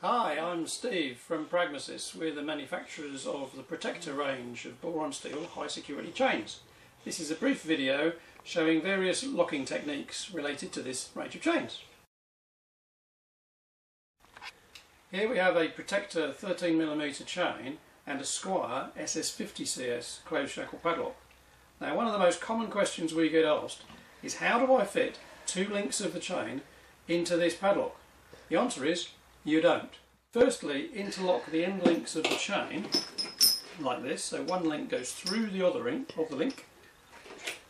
Hi, I'm Steve from Pragmasis. We're the manufacturers of the Protector range of boron steel high security chains. This is a brief video showing various locking techniques related to this range of chains. Here we have a Protector 13mm chain and a Squire SS50CS closed shackle padlock. Now, one of the most common questions we get asked is, how do I fit two links of the chain into this padlock? The answer is, you don't. Firstly, interlock the end links of the chain like this, so one link goes through the other link,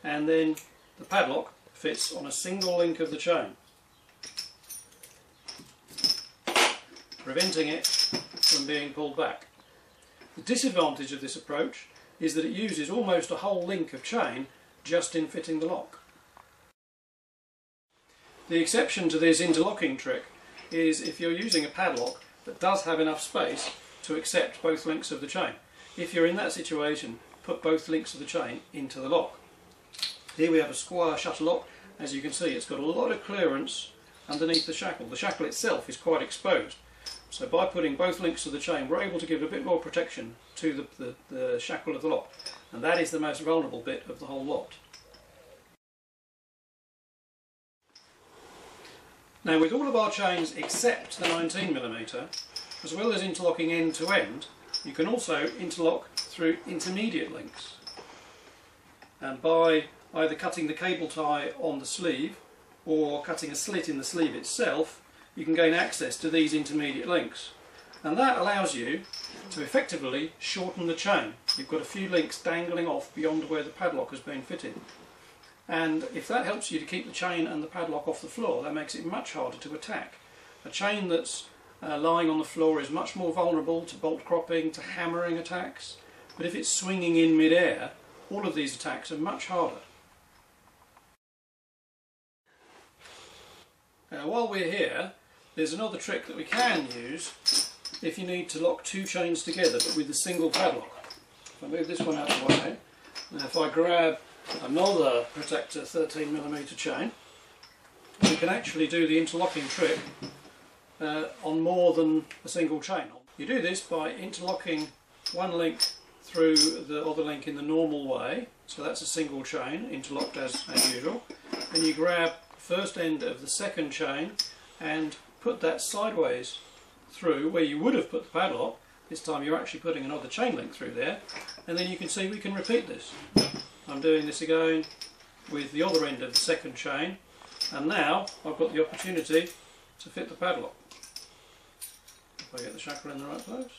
and then the padlock fits on a single link of the chain, preventing it from being pulled back. The disadvantage of this approach is that it uses almost a whole link of chain just in fitting the lock. The exception to this interlocking trick is if you're using a padlock that does have enough space to accept both links of the chain. If you're in that situation, put both links of the chain into the lock. Here we have a Squire shutter lock. As you can see, it's got a lot of clearance underneath the shackle. The shackle itself is quite exposed. So by putting both links of the chain, we're able to give a bit more protection to the shackle of the lock. And that is the most vulnerable bit of the whole lot. Now, with all of our chains except the 19mm, as well as interlocking end to end, you can also interlock through intermediate links. And by either cutting the cable tie on the sleeve or cutting a slit in the sleeve itself, you can gain access to these intermediate links. And that allows you to effectively shorten the chain. You've got a few links dangling off beyond where the padlock has been fitted. And if that helps you to keep the chain and the padlock off the floor, that makes it much harder to attack. A chain that's lying on the floor is much more vulnerable to bolt cropping, to hammering attacks, but if it's swinging in mid-air, all of these attacks are much harder. Now, while we're here, there's another trick that we can use if you need to lock two chains together but with a single padlock. If I move this one out of the way, and if I grab another Protector 13mm chain, we can actually do the interlocking trick on more than a single chain. You do this by interlocking one link through the other link in the normal way, so that's a single chain interlocked as usual. Then you grab the first end of the second chain and put that sideways through where you would have put the padlock. This time you're actually putting another chain link through there, and then you can see we can repeat this. I'm doing this again with the other end of the second chain, and now I've got the opportunity to fit the padlock. If I get the shackle in the right place.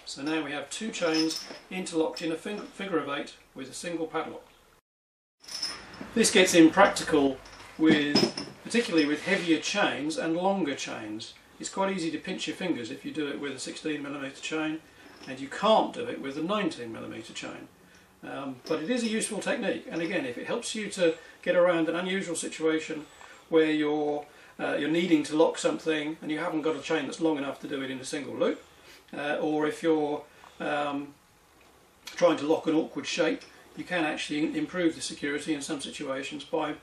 So now we have two chains interlocked in a figure of 8 with a single padlock. This gets impractical particularly with heavier chains and longer chains. It's quite easy to pinch your fingers if you do it with a 16mm chain, and you can't do it with a 19mm chain. But it is a useful technique, and again, if it helps you to get around an unusual situation where you're needing to lock something and you haven't got a chain that's long enough to do it in a single loop, or if you're trying to lock an awkward shape, you can actually improve the security in some situations by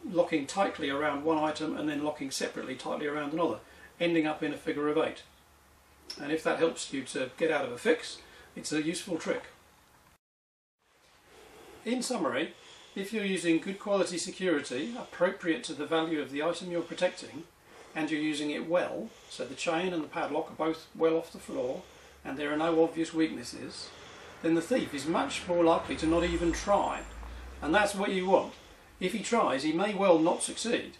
locking tightly around one item and then locking separately tightly around another, ending up in a figure of 8. And if that helps you to get out of a fix, it's a useful trick. In summary, if you're using good quality security appropriate to the value of the item you're protecting, and you're using it well, so the chain and the padlock are both well off the floor and there are no obvious weaknesses, then the thief is much more likely to not even try. And that's what you want. If he tries, he may well not succeed,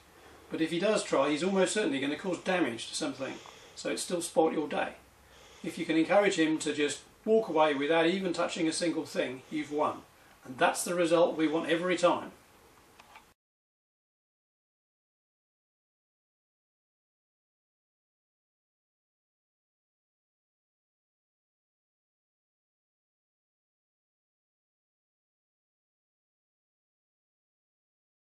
but if he does try, he's almost certainly going to cause damage to something, so it's still spoilt your day. If you can encourage him to just walk away without even touching a single thing, you've won. And that's the result we want every time.